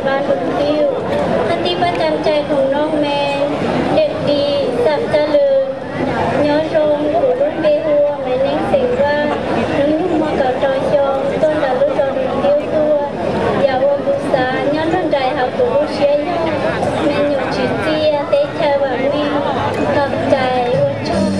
บ้านลุงติ้วคติประจำใจของน้องแมนเด็กดีสับเจริญย้อนชมผู้รุ่นเบหัวไม่เน้งเสียงว่าน้ำนุ่มมากับจอยชมต้นดาลุจอลุงติ้วตัวอย่าวบุษาย้อนรุ่นใจหาผู้รู้เชียร์แมนอยู่จีเตียเตะชาวมีกับใจรุ่นชม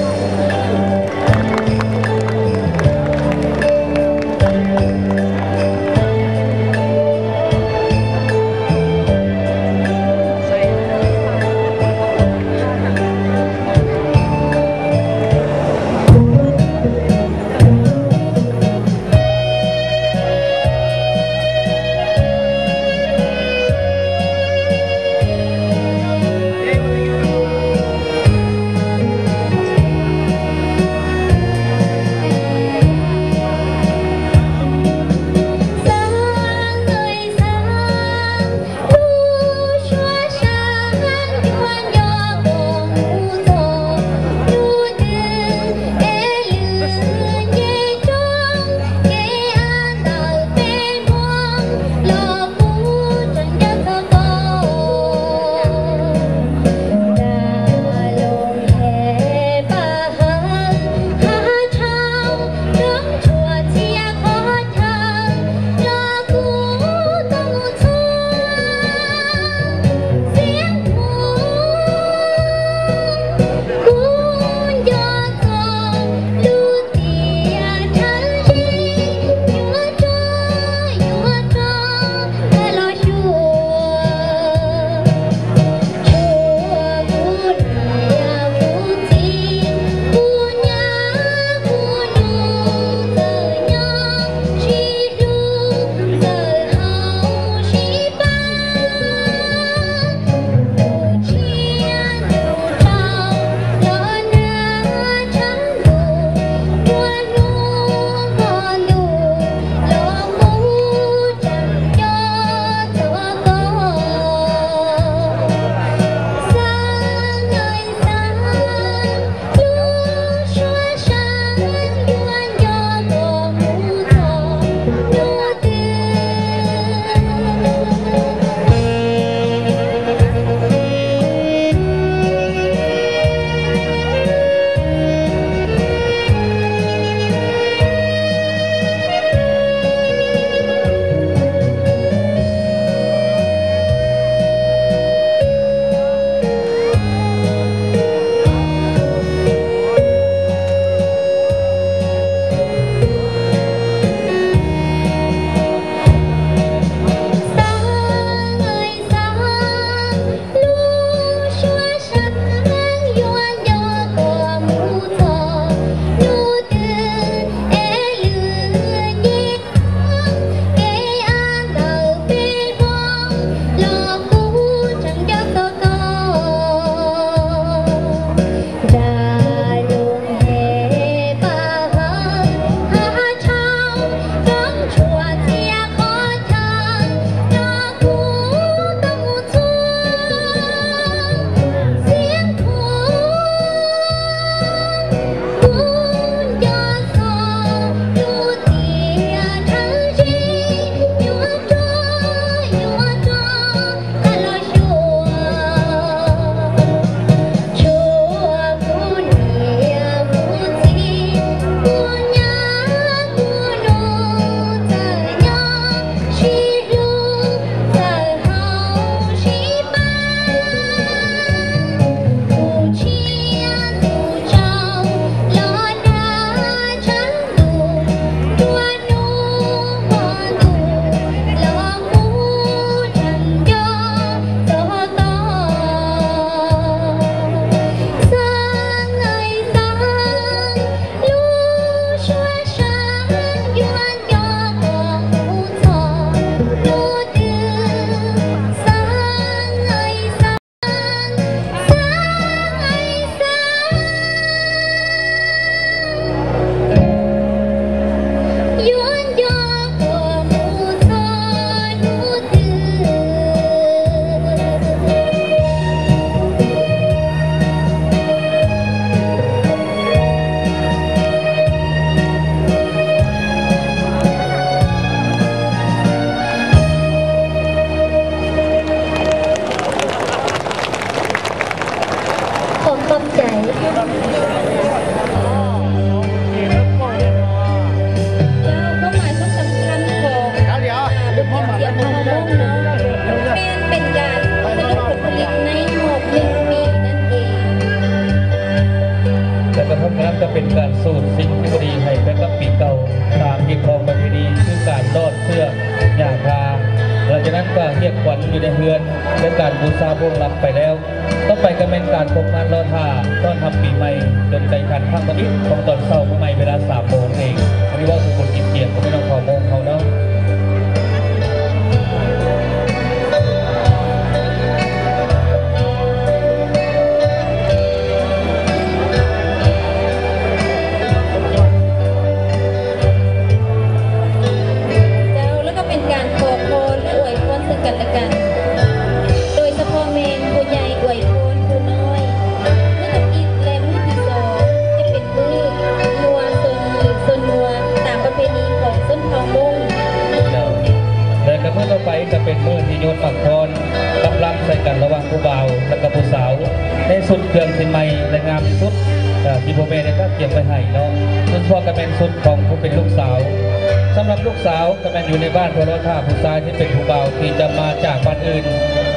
เป็นการสูตรสิ่งที่ดีให้ไปกับปีเก่าตามที่ครองประเพณีคือการลอดเสื้อหญ้าคาหลังจากนั้นก็เรียกขวัญอยู่ในเฮือนเป็นการบูชาพวงรับไปแล้วต้องไปกันเป็นการพบงานลอดท่าต้อนรับปีใหม่จนใจกันข้างตอนนี้ของตอนเช้าเมื่อไม่เวลา3 โมงเองอันนี้ว่าคือคนกินเกียรก็ไม่ต้องขอโมงเขาเนาะจะเป็นมือที่โยนปักทอนกำลังใส่กันระหว่างผู้บ่าวและกับผู้สาวในสุดเครื่องสินไม้และงามที่สุดที่พ่อแม่ได้ก็เก็บไปให้เนาะส่วนพ่อก็เป็นสุดของผู้เป็นลูกสาวสำหรับลูกสาวก็เป็นอยู่ในบ้านพลท่าผู้ชายที่เป็นผู้บ่าวที่จะมาจากบ้านอื่น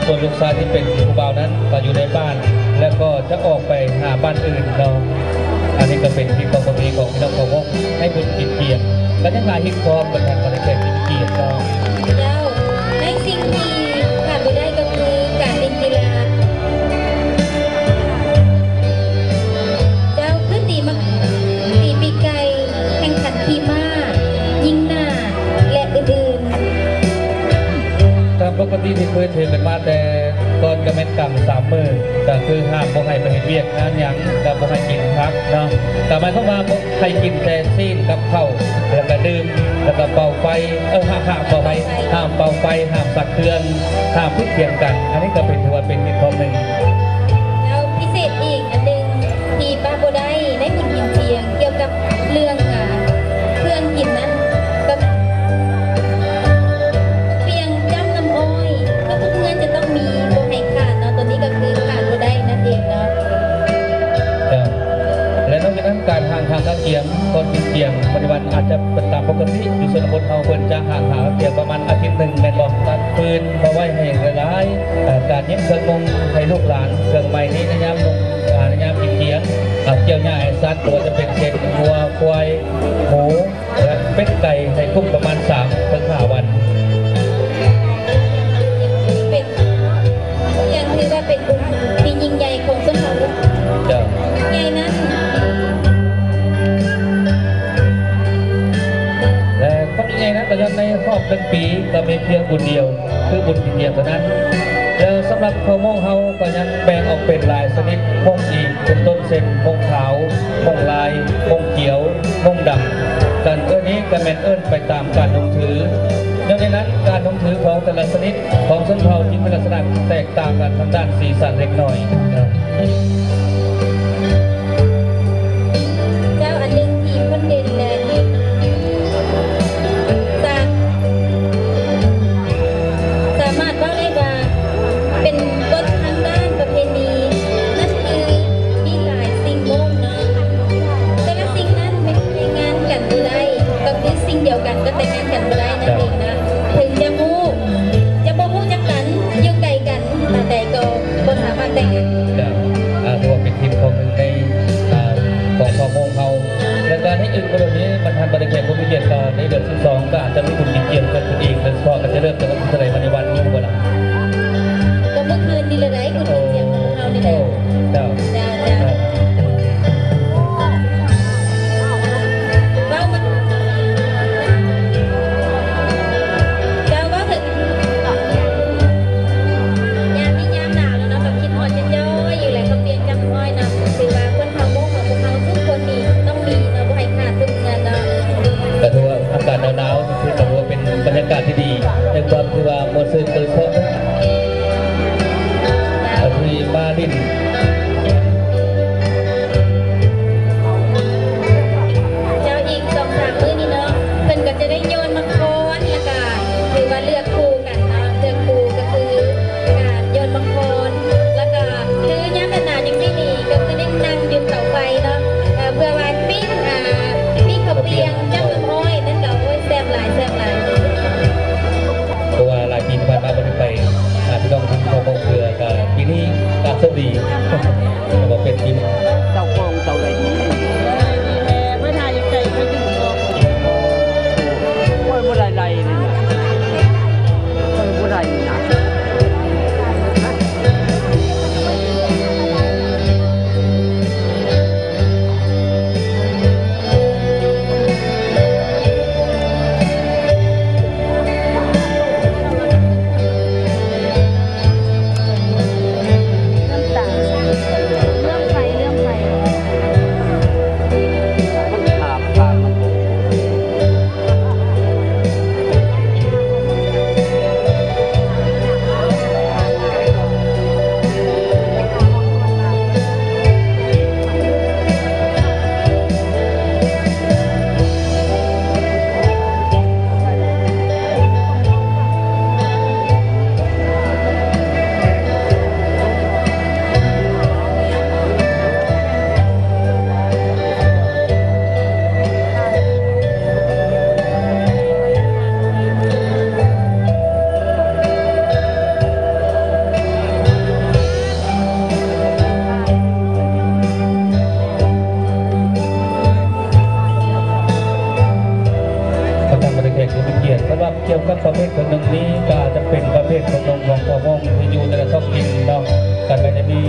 ส่วนลูกชายที่เป็นผู้บ่าวนั้นก็อยู่ในบ้านแล้วก็จะออกไปหาบ้านอื่นเนาะอันนี้ก็เป็นที่ความดีของพี่น้องของวงให้บุญกินเกียรติและยังไงฮิตคอมเป็นการบริการกินเกียรติเนาะในสิ่งที่ขาดไม่ได้ก็คือการเล่นกีฬาเจ้าขึ้นตีปีไก่แข่งขันขี่ม้ายิงหน้าและอื่นๆตามปกติที่เคยเทกันมาแต่ตอนกระเม็ดกำ3 มื้อก็คือห้ามบ่ให้ไปเฮ็ดเวียกงานหยังก็บ่ให้กินพักเนาะแต่หมายความว่าบ่ให้กินแต่ซีนกับข้าวแล้วก็ดื่มแล้วก็เป่าไฟห้ามเป่าไฟห้ามเป่าไฟห้ามสักเคลื่อนห้ามพิเทียงกันอันนี้ก็เป็นถือว่าเป็นมิตรหนึ่งแล้วพิเศษอีกอันหนึ่งที่ป้าโบได้บุญกินเทียงเกี่ยวกับเรื่องเครื่องกินนั้นก็เพียงจ้ำน้ำอ้อยก็ทุกเงินจะต้องมีโบให้ขาดเนาะตัวนี้ก็คือขาดโบได้นั่นเองเนาะและนอกจากนั้นการห่างข้าวเกียงตอนกินเกียงปัจจุบันอาจจะเป็นตามปกติอยู่ส่วนบนเอาเพิ่นจะห่างหาเกียงประมาณอาทิตย์หนึ่งในรอบตัดปืนมาไว้ให้อย่างร้ายการเย็บเครื่องมงให้ลูกหลานเครื่องใหม่นี้ในยามลงในยามกินเกียงเกี่ยวง่ายสัตว์ตัวจะเป็นเช่นวัวควายหมูและเป็ดไก่ให้คุ้มประมาณ3-5 วันเป็นยังถือว่าเป็นบุญที่ยิ่งใหญ่ของชนเผ่าใหญ่นั้นและก็มีไงนะแต่ในรอบเป็นปีก็มีเพียงบุญเดียวคือบุญเดียวเท่านั้นแล้วสำหรับข้าวมงเฮาก็ยังแบ่งออกเป็นหลายชนิดมงอีกเป็นต้นเส้นมงขาวมงลายมงเขียวมงดำการนี้ก็แม่นไปตามการลงถือดังนั้นการลงถือของแต่ละชนิดของชนเผ่าที่มีลักษณะแตกต่างกันทางด้านสีสันเล็กน้อยเจ้าอันหนึ่งที่คนเด่นเลยสามารถว่าได้ว่าเป็นกฎทางด้านประเพณีนั่นคือมีหลายสิ่งมงเนาะแต่ละสิ่งนั้นไม่ได้งานกันไม่ได้ก็คือสิ่งเดียวกันก็แต่งงานกันไม่ได้นั่นเองนะถึงจะบ่ฮู้จักกันอยู่ไกลกันแต่ก็บ่สามารถแต่งงานถือว่าเป็นทีมของหนึ่งในของข้าวมงเขาและการให้อื่นกรณีบรรทัดบริเกณฑ์ผู้มีเกียรติในเดือน12ก็อาจจะมีบุญกินเกียรติกันเองโดยเฉพาะก็จะเริ่มจากวันที่ไหนวันในวันนี้ก็แล้วก็เมื่อคืนนี่เลยคุณกินเกียรติของเรานี่แหละเจ้าอากาศหนาวๆที่ถือว่าเป็นบรรยากาศที่ดีในความ ประเภทคนหนึ่งนี้ก็จะเป็นประเภทคนนงของพ่อมงที่อยู่ในท้องถิ่นเนาะกันก็จะมี